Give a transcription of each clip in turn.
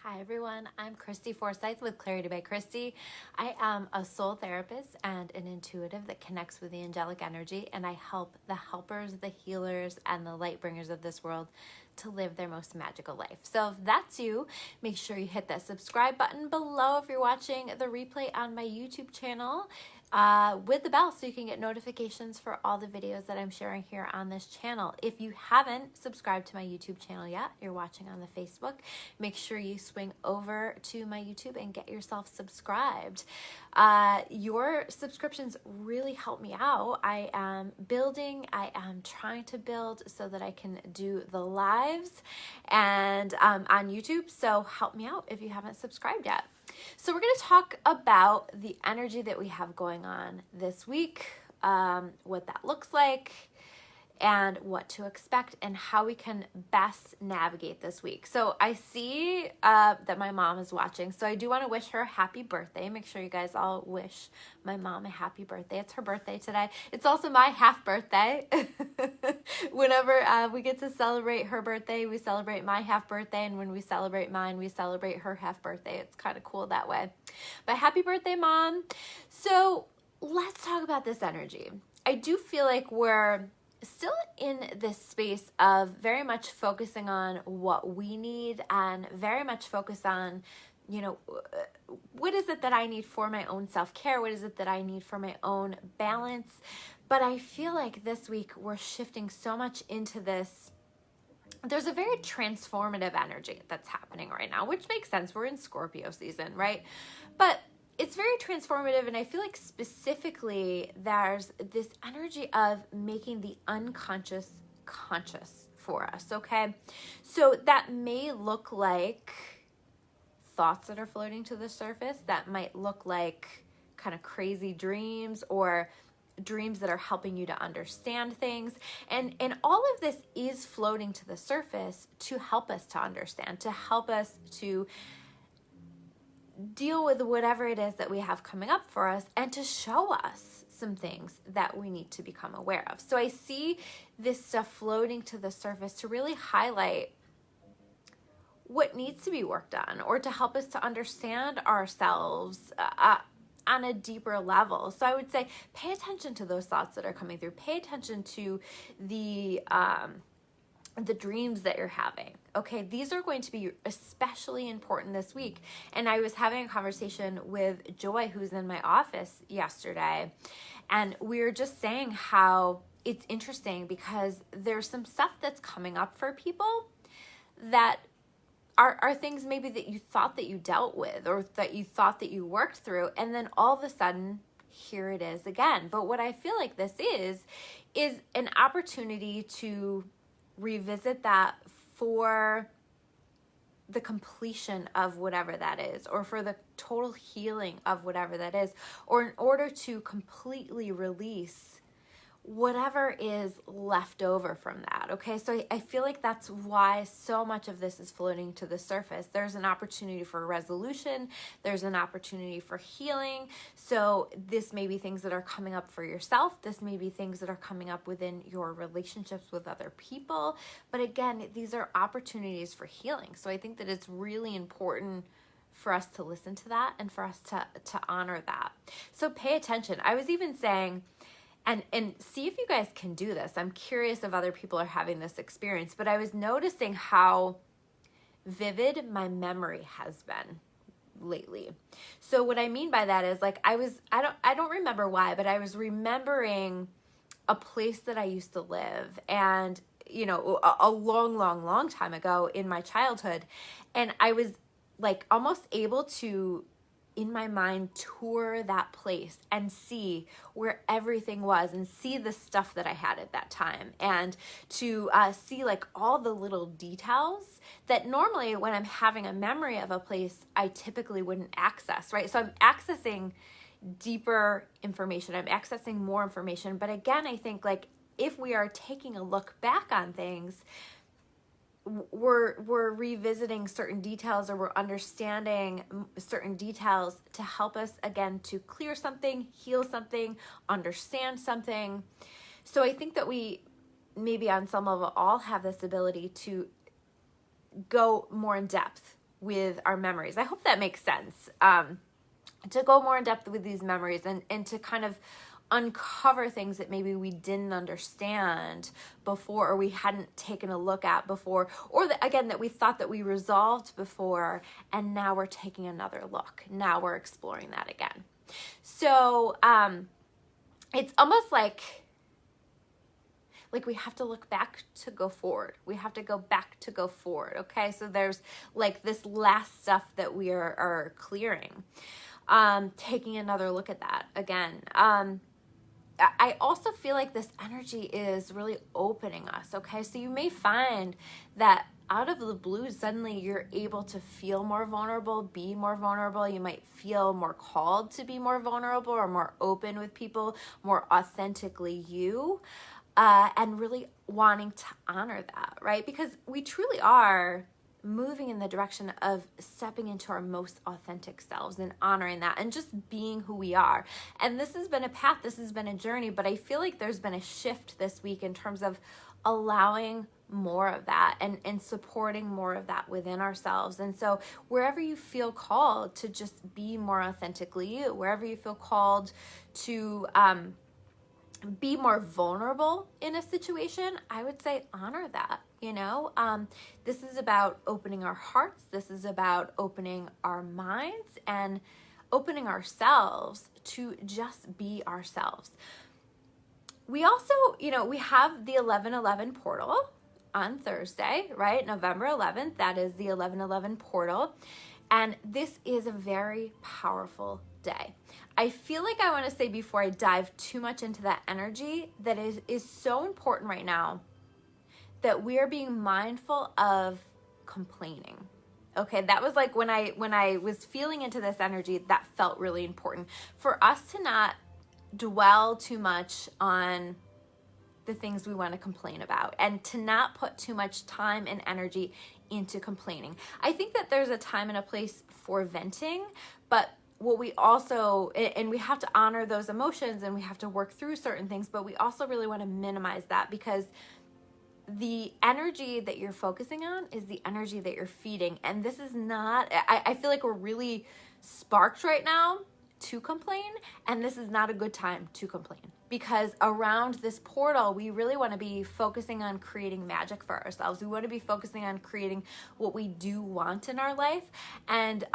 Hi everyone, I'm Christy Forsyth with Clarity by Christy. I am a soul therapist and an intuitive that connects with the angelic energy, and I help the helpers, the healers, and the light bringers of this world to live their most magical life. So if that's you, make sure you hit that subscribe button below if you're watching the replay on my YouTube channel with the bell so you can get notifications for all the videos that I'm sharing here on this channel. If you haven't subscribed to my YouTube channel yet, you're watching on the Facebook, make sure you swing over to my YouTube and get yourself subscribed. Your subscriptions really help me out. I am trying to build so that I can do the lives and on YouTube, so help me out if you haven't subscribed yet. So we're going to talk about the energy that we have going on this week, what that looks like, and what to expect, and how we can best navigate this week. So I see that my mom is watching, so I do want to wish her a happy birthday. Make sure you guys all wish my mom a happy birthday. It's her birthday today. It's also my half birthday. Whenever we get to celebrate her birthday, we celebrate my half birthday, and when we celebrate mine, we celebrate her half birthday. It's kind of cool that way. But happy birthday, Mom. So let's talk about this energy. I do feel like we're still in this space of very much focusing on what we need and very much focus on, what is it that I need for my own self-care? What is it that I need for my own balance? But I feel like this week we're shifting so much into this. There's a very transformative energy that's happening right now, which makes sense. We're in Scorpio season, right? But it's very transformative, and I feel like specifically there's this energy of making the unconscious conscious for us, okay? So that may look like thoughts that are floating to the surface. That might look like kind of crazy dreams or dreams that are helping you to understand things. And all of this is floating to the surface to help us to understand, to help us to deal with whatever it is that we have coming up for us, and to show us some things that we need to become aware of. So I see this stuff floating to the surface to really highlight what needs to be worked on, or to help us to understand ourselves on a deeper level. So I would say pay attention to those thoughts that are coming through. Pay attention to the dreams that you're having. Okay, these are going to be especially important this week. And I was having a conversation with Joy, who's in my office yesterday, and we were just saying how it's interesting because there's some stuff that's coming up for people that are things maybe that you thought that you dealt with, or that you thought that you worked through, and then all of a sudden here it is again. But what I feel like this is an opportunity to revisit that for the completion of whatever that is, or for the total healing of whatever that is, or in order to completely release whatever is left over from that. Okay, so I feel like that's why so much of this is floating to the surface. There's an opportunity for resolution. There's an opportunity for healing. So this may be things that are coming up for yourself. This may be things that are coming up within your relationships with other people. But again, these are opportunities for healing. So I think that it's really important for us to listen to that and for us to honor that. So pay attention. I was even saying, and see if you guys can do this. I'm curious if other people are having this experience, but I was noticing how vivid my memory has been lately. So what I mean by that is, like, I don't remember why, but I was remembering a place that I used to live, and a long time ago in my childhood, and I was like almost able to, in my mind, tour that place and see where everything was, and see the stuff that I had at that time, and to see like all the little details that normally when I'm having a memory of a place, I typically wouldn't access, right? So I'm accessing deeper information. I'm accessing more information. But again, I think like if we are taking a look back on things, we're revisiting certain details, or we're understanding certain details to help us again to clear something, heal something, understand something. So I think that we maybe on some level all have this ability to go more in depth with our memories. I hope that makes sense. To go more in depth with these memories and to kind of uncover things that maybe we didn't understand before, or we hadn't taken a look at before, or that, again, that we thought that we resolved before, and now we're taking another look. Now we're exploring that again. So it's almost like we have to look back to go forward. We have to go back to go forward. Okay, so there's like this last stuff that we are clearing. Taking another look at that again. I also feel like this energy is really opening us, okay? So you may find that out of the blue, suddenly you're able to feel more vulnerable, be more vulnerable. You might feel more called to be more vulnerable or more open with people, more authentically you, and really wanting to honor that, right? Because we truly are moving in the direction of stepping into our most authentic selves and honoring that and just being who we are. And this has been a path, this has been a journey, but I feel like there's been a shift this week in terms of allowing more of that and supporting more of that within ourselves. And so wherever you feel called to just be more authentically you, wherever you feel called to be more vulnerable in a situation, I would say honor that. This is about opening our hearts. This is about opening our minds and opening ourselves to just be ourselves. We also, we have the 11/11 portal on Thursday, right? November 11th, that is the 11/11 portal. And this is a very powerful day. I feel like I want to say before I dive too much into that energy that is so important right now, that we are being mindful of complaining. Okay, that was like when I was feeling into this energy, that felt really important for us to not dwell too much on the things we want to complain about and to not put too much time and energy into complaining. I think that there's a time and a place for venting, but what we also, and we have to honor those emotions and we have to work through certain things, but we also really want to minimize that, because the energy that you're focusing on is the energy that you're feeding. And this is not, I feel like we're really sparked right now to complain, and this is not a good time to complain, because around this portal, we really want to be focusing on creating magic for ourselves. We want to be focusing on creating what we do want in our life. And,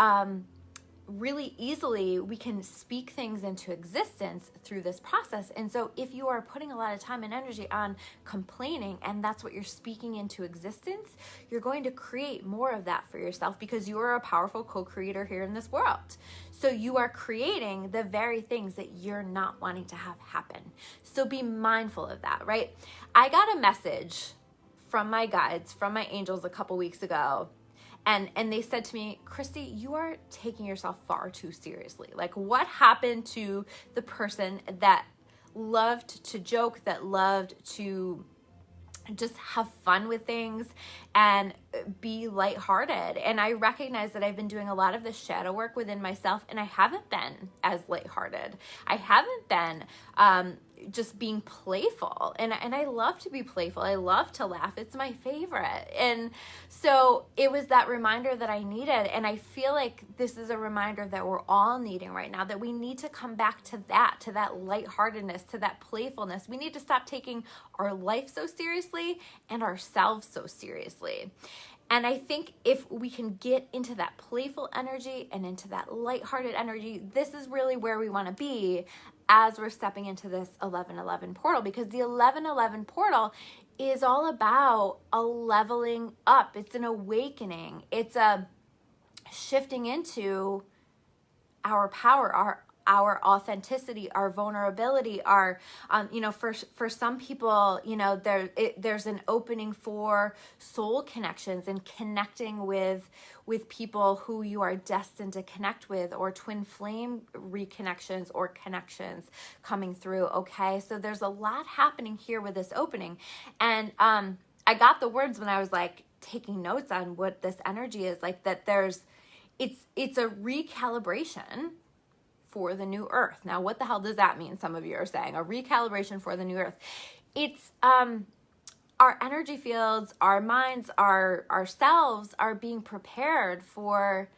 really easily we can speak things into existence through this process. And so if you are putting a lot of time and energy on complaining, and that's what you're speaking into existence, you're going to create more of that for yourself, because you are a powerful co-creator here in this world. So you are creating the very things that you're not wanting to have happen. So be mindful of that, right? I got a message from my guides, from my angels a couple weeks ago. And they said to me, Christy, you are taking yourself far too seriously. Like, what happened to the person that loved to joke, that loved to just have fun with things and be lighthearted? And I recognize that I've been doing a lot of this shadow work within myself, and I haven't been as lighthearted. I haven't been just being playful. And I love to be playful. I love to laugh. It's my favorite. And so it was that reminder that I needed. And I feel like this is a reminder that we're all needing right now, that we need to come back to that lightheartedness, to that playfulness. We need to stop taking our life so seriously and ourselves so seriously. And I think if we can get into that playful energy and into that lighthearted energy, this is really where we want to be as we're stepping into this 11/11 portal, because the 11/11 portal is all about a leveling up. It's an awakening. It's a shifting into our power, our authenticity, our vulnerability, our, for some people, there's an opening for soul connections and connecting with people who you are destined to connect with, or twin flame reconnections or connections coming through. Okay. So there's a lot happening here with this opening. And, I got the words when I was like taking notes on what this energy is like, that it's a recalibration for the new earth. Now, what the hell does that mean? Some of you are saying a recalibration for the new earth. It's our our energy fields, our minds, ourselves are being prepared for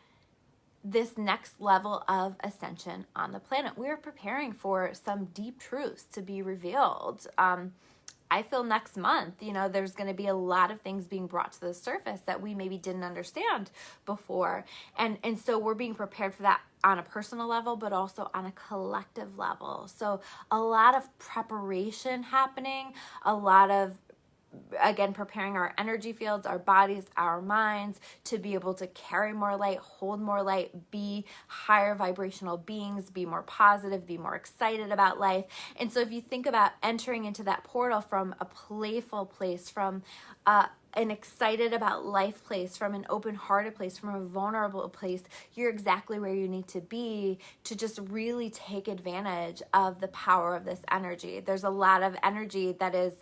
this next level of ascension on the planet. We're preparing for some deep truths to be revealed. I feel next month, there's going to be a lot of things being brought to the surface that we maybe didn't understand before. And so we're being prepared for that on a personal level, but also on a collective level. So a lot of preparation happening, a lot of, again, preparing our energy fields, our bodies, our minds to be able to carry more light, hold more light, be higher vibrational beings, be more positive, be more excited about life. And so if you think about entering into that portal from a playful place, from an excited about life place, from an open-hearted place, from a vulnerable place, you're exactly where you need to be to just really take advantage of the power of this energy. There's a lot of energy that is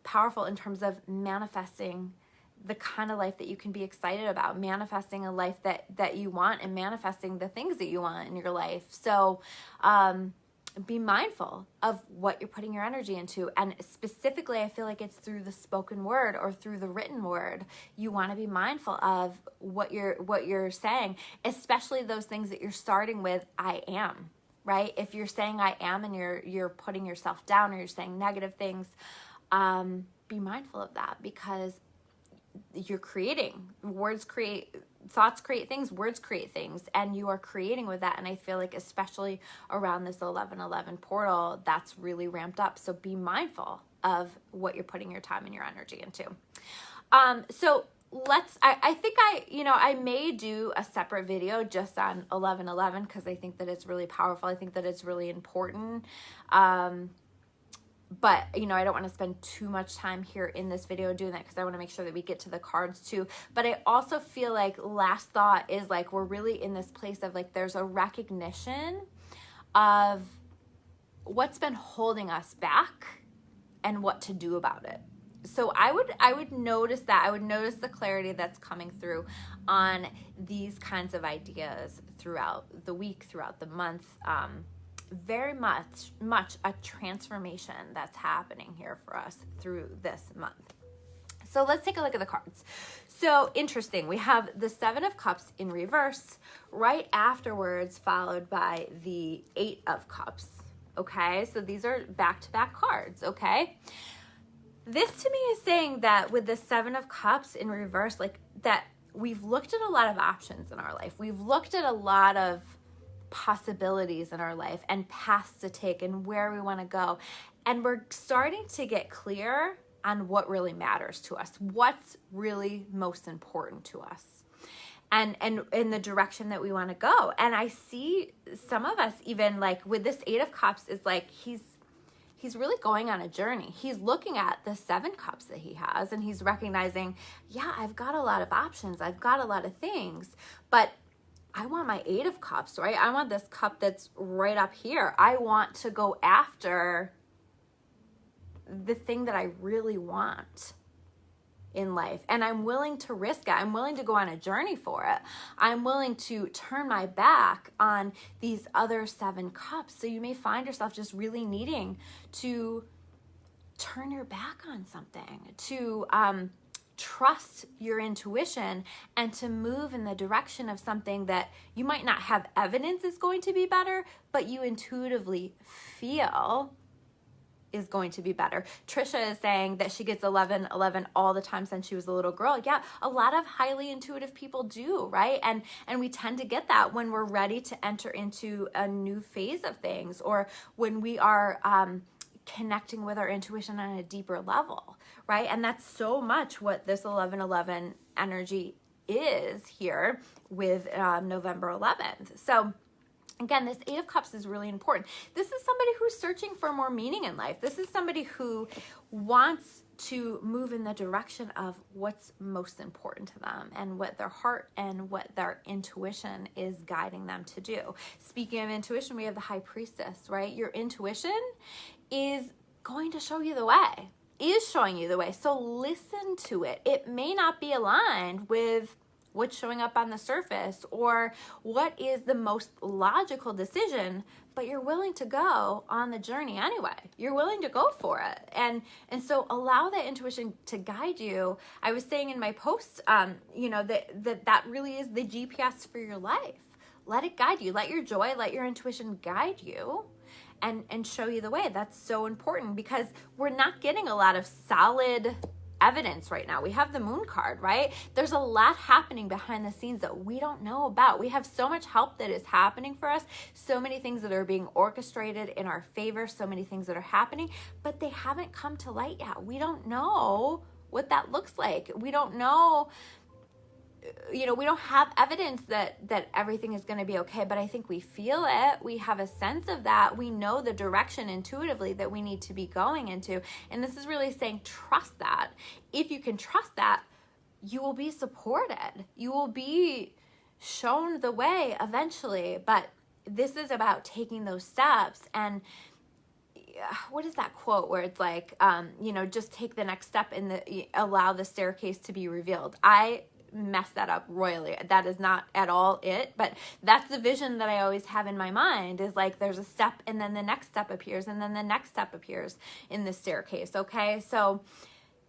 powerful in terms of manifesting the kind of life that you can be excited about, manifesting a life that you want, and manifesting the things that you want in your life. So be mindful of what you're putting your energy into. And specifically, I feel like it's through the spoken word or through the written word. You want to be mindful of what you're saying, especially those things that you're starting with, I am, right? If you're saying I am and you're putting yourself down, or you're saying negative things, be mindful of that, because you're creating. Thoughts create things, words create things, and you are creating with that. And I feel like especially around this 11/11 portal, that's really ramped up. So be mindful of what you're putting your time and your energy into. So I think I may do a separate video just on 11/11, because I think that it's really powerful. I think that it's really important. But, I don't want to spend too much time here in this video doing that, because I want to make sure that we get to the cards too. But I also feel like last thought is like, we're really in this place of like, there's a recognition of what's been holding us back and what to do about it. So I would notice that. I would notice the clarity that's coming through on these kinds of ideas throughout the week, throughout the month. Very much a transformation that's happening here for us through this month. So let's take a look at the cards. So interesting. We have the 7 of Cups in reverse, right afterwards, followed by the 8 of Cups. Okay, so these are back-to-back cards. Okay, this to me is saying that with the 7 of Cups in reverse, like that we've looked at a lot of options in our life. We've looked at a lot of possibilities in our life and paths to take and where we want to go. And we're starting to get clear on what really matters to us, what's really most important to us, and in the direction that we want to go. And I see some of us, even like with this 8 of Cups, is like he's really going on a journey. He's looking at the 7 cups that he has, and he's recognizing, yeah, I've got a lot of options. I've got a lot of things, but I want my 8 of Cups, right? I want this cup that's right up here. I want to go after the thing that I really want in life. And I'm willing to risk it. I'm willing to go on a journey for it. I'm willing to turn my back on these other 7 cups. So you may find yourself just really needing to turn your back on something, to trust your intuition, and to move in the direction of something that you might not have evidence is going to be better, but you intuitively feel is going to be better. Trisha is saying that she gets 11/11 all the time since she was a little girl. Yeah, a lot of highly intuitive people do, right? And we tend to get that when we're ready to enter into a new phase of things, or when we are connecting with our intuition on a deeper level, right? And that's so much what this 11/11 energy is here with November 11th. So again, this 8 of Cups is really important. This is somebody who's searching for more meaning in life. This is somebody who wants to move in the direction of what's most important to them, and what their heart and what their intuition is guiding them to do. Speaking of intuition, we have the High Priestess, right? Your intuition is going to show you the way, is showing you the way. So listen to it. It may not be aligned with what's showing up on the surface, or what is the most logical decision, but you're willing to go on the journey anyway. You're willing to go for it. And so allow that intuition to guide you. I was saying in my post, that really is the GPS for your life. Let it guide you. Let your joy, let your intuition guide you and show you the way. That's so important because we're not getting a lot of solid evidence right now. We have the moon card, right? There's a lot happening behind the scenes that we don't know about. We have so much help that is happening for us, so many things that are being orchestrated in our favor, so many things that are happening, but they haven't come to light yet. We don't know what that looks like. We don't know, we don't have evidence that everything is going to be okay, but I think we feel it. We have a sense of that. We know the direction intuitively that we need to be going into. And this is really saying, trust that. If you can trust that, you will be supported. You will be shown the way eventually. But this is about taking those steps. And what is that quote where it's like, just take the next step and allow the staircase to be revealed. I mess that up royally. That is not at all it, but that's the vision that I always have in my mind, is like there's a step and then the next step appears and then the next step appears in the staircase. Okay. So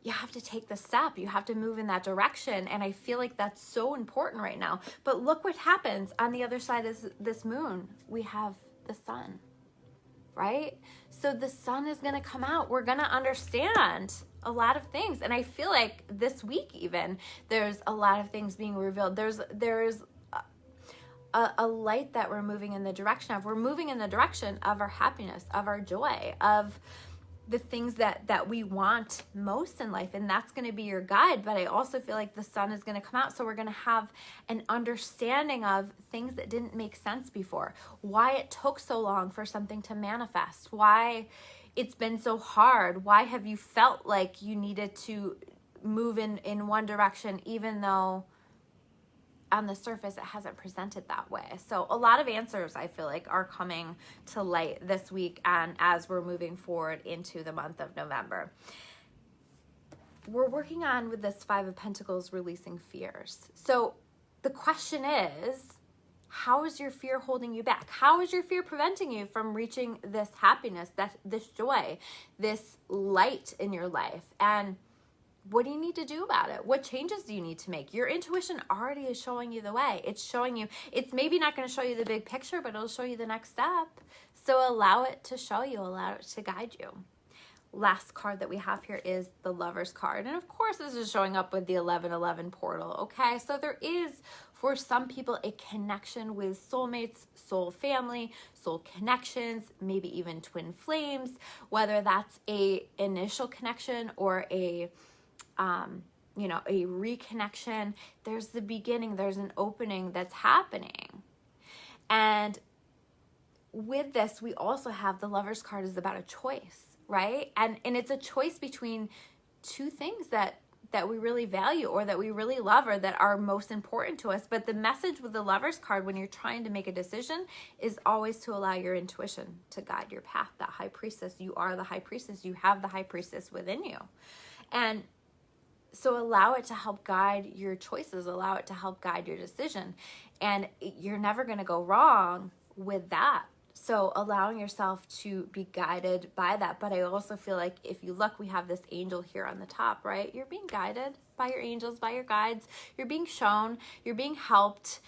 you have to take the step. You have to move in that direction. And I feel like that's so important right now. But look what happens on the other side of this moon. We have the sun, right? So the sun is going to come out. We're going to understand a lot of things. And I feel like this week even, there's a lot of things being revealed. There's a light that we're moving in the direction of. We're moving in the direction of our happiness, of our joy, of the things that we want most in life. And that's going to be your guide. But I also feel like the sun is going to come out. So we're going to have an understanding of things that didn't make sense before. Why it took so long for something to manifest. Why it's been so hard. Why have you felt like you needed to move in one direction, even though on the surface it hasn't presented that way? So a lot of answers I feel like are coming to light this week and as we're moving forward into the month of November. We're working on, with this Five of Pentacles, releasing fears. So the question is, how is your fear holding you back? How is your fear preventing you from reaching this happiness, this joy, this light in your life? And what do you need to do about it? What changes do you need to make? Your intuition already is showing you the way. It's showing you, it's maybe not going to show you the big picture, but it'll show you the next step. So allow it to show you, allow it to guide you. Last card that we have here is the Lover's card. And of course, this is showing up with the 1111 portal. Okay, so there is, for some people, a connection with soulmates, soul family, soul connections, maybe even twin flames, whether that's a initial connection or a reconnection. There's the beginning, there's an opening that's happening. And with this, we also have the Lover's card is about a choice, right? And it's a choice between two things that we really value or that we really love or that are most important to us. But the message with the Lover's card when you're trying to make a decision is always to allow your intuition to guide your path. That High Priestess, you are the High Priestess. You have the High Priestess within you. And so allow it to help guide your choices, allow it to help guide your decision. And you're never going to go wrong with that. So allowing yourself to be guided by that. But I also feel like if you look, we have this angel here on the top, right? You're being guided by your angels, by your guides. You're being shown, you're being helped.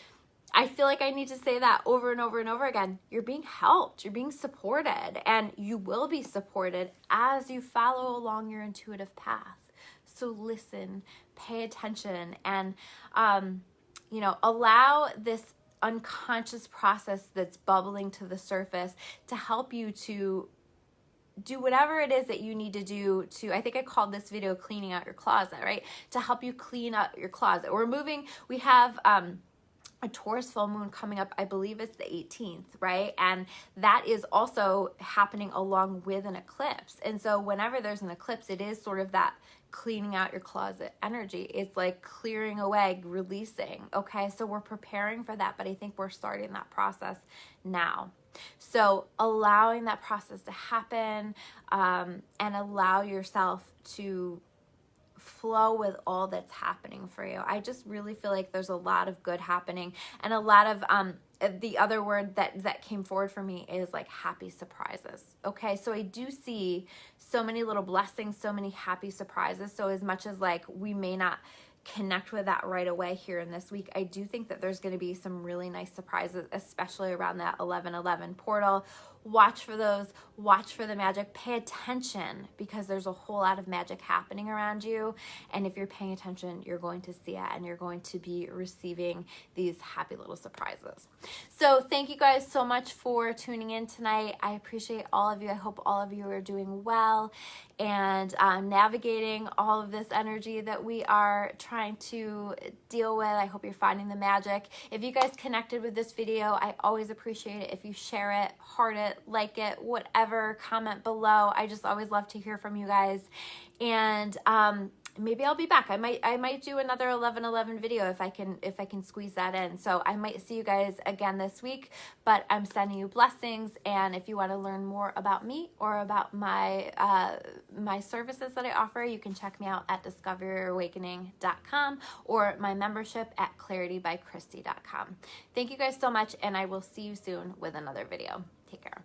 I feel like I need to say that over and over and over again. You're being helped, you're being supported, and you will be supported as you follow along your intuitive path. So listen, pay attention, and, allow this unconscious process that's bubbling to the surface to help you to do whatever it is that you need to do to, I think I called this video cleaning out your closet, right? To help you clean up your closet. We have a Taurus full moon coming up, I believe it's the 18th, right? And that is also happening along with an eclipse. And so whenever there's an eclipse, it is sort of that cleaning out your closet energy. It's like clearing away, releasing. Okay, so we're preparing for that, but I think we're starting that process now. So allowing that process to happen, and allow yourself to flow with all that's happening for you. I just really feel like there's a lot of good happening, and a lot of the other word that came forward for me is like happy surprises. Okay, so I do see so many little blessings, so many happy surprises. So as much as like we may not connect with that right away here in this week, I do think that there's going to be some really nice surprises, especially around that 11/11 portal. Watch for those, watch for the magic, pay attention, because there's a whole lot of magic happening around you. And if you're paying attention, you're going to see it, and you're going to be receiving these happy little surprises. So thank you guys so much for tuning in tonight. I appreciate all of you. I hope all of you are doing well and navigating all of this energy that we are trying to deal with. I hope you're finding the magic. If you guys connected with this video, I always appreciate it if you share it, heart it, like it, whatever, comment below. I just always love to hear from you guys. And maybe I'll be back. I might do another 11/11 video if I can squeeze that in. So I might see you guys again this week, but I'm sending you blessings. And if you want to learn more about me or about my my services that I offer, you can check me out at discoveryourawakening.com or my membership at claritybychristy.com. Thank you guys so much, and I will see you soon with another video. Take care.